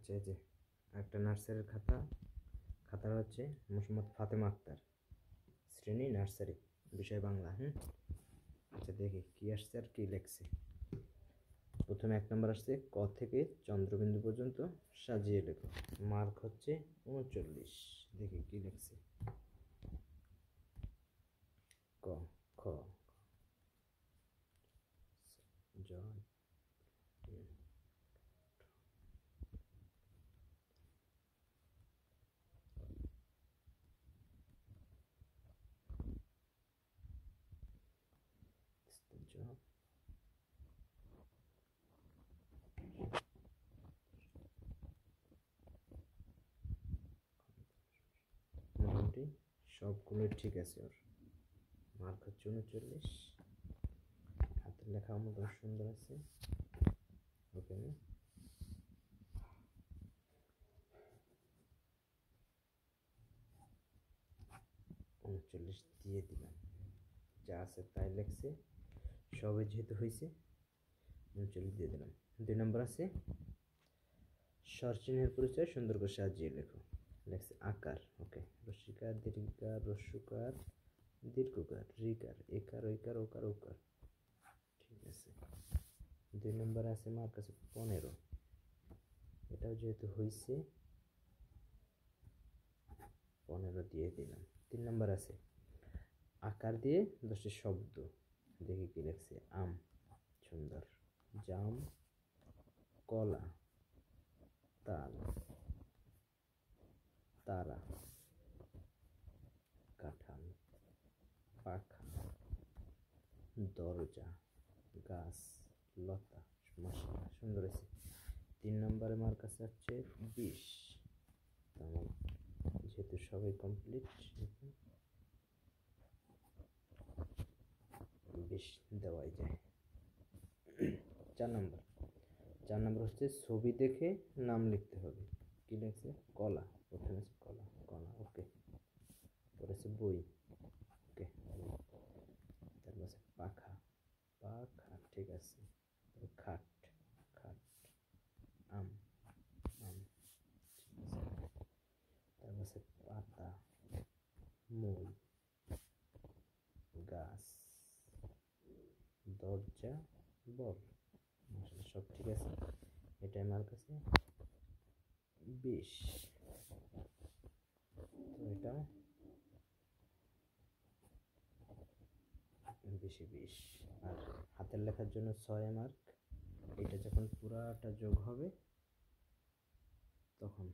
আচ্ছা, এই যে একটা নার্সারির খাতা। খাতার হচ্ছে মোহাম্মদ ফাতেমা আক্তার, শ্রেণী নার্সারি, বিষয় বাংলা। আচ্ছা, দেখি কি আসছে আর কি লেখছে। প্রথমে 1 নম্বর আসছে, ক থেকে চন্দ্রবিন্দু পর্যন্ত সাজিয়ে লেখো। মার্ক হচ্ছে 39। দেখি কি লেখছে। ক, খ, জয়, মোটামুটি সবগুলোই ঠিক আছে। ওর মার্ক হচ্ছে 39। হাতের লেখা আমার সুন্দর আছে। ওকে, 39 দিয়ে দিলাম। যা আছে তাই লেখছে, সবে যেহেতু হয়েছে 39 দিয়ে দিলাম। 2 নম্বর আছে, স্বরচিহ্নের পরিচয় সুন্দর করে সাজিয়ে লেখো। লেখছে আকার। ওকে, রস্যিকার, দীর্ঘিকার, রস্যকার, দীর্ঘকার, রিকার, একার, ঐকার, ওকার, ওকার। ঠিক আছে। 2 নম্বর আছে মার্ক আছে 15। এটাও যেহেতু হয়েছে 15 দিয়ে দিলাম। 3 নম্বর আছে, আকার দিয়ে 10টি শব্দ। দেখি কি লেখছে। আম, সুন্দর। জাম, কলা, তাল, তারা, কাঁঠাল, পাখা, দরজা, গাছ, লতা, মশলা। সুন্দর আছে। 3 নম্বরে মার্ক আছে হচ্ছে 20। আমার যেহেতু সবাই কমপ্লিট, 20 দেওয়াই যায়। 4 নম্বর হচ্ছে ছবি দেখে নাম লিখতে হবে। কি লিখছে? কলা। প্রথমে আছে কলা, কলা। ওকে। পরে আছে বই। ওকে, তারপর আছে পাখা, পাখা। ঠিক আছে। খাট, খাট। আম, আম। তারপর আছে পাতা, মূল, গাছ, দরজা, বল। আসলে সব ঠিক আছে। এটাই মার্ক আছে 20। তো এটা 20। আর হাতের লেখার জন্য 6 মার্ক। এটা যখন পুরাটা যোগ হবে তখন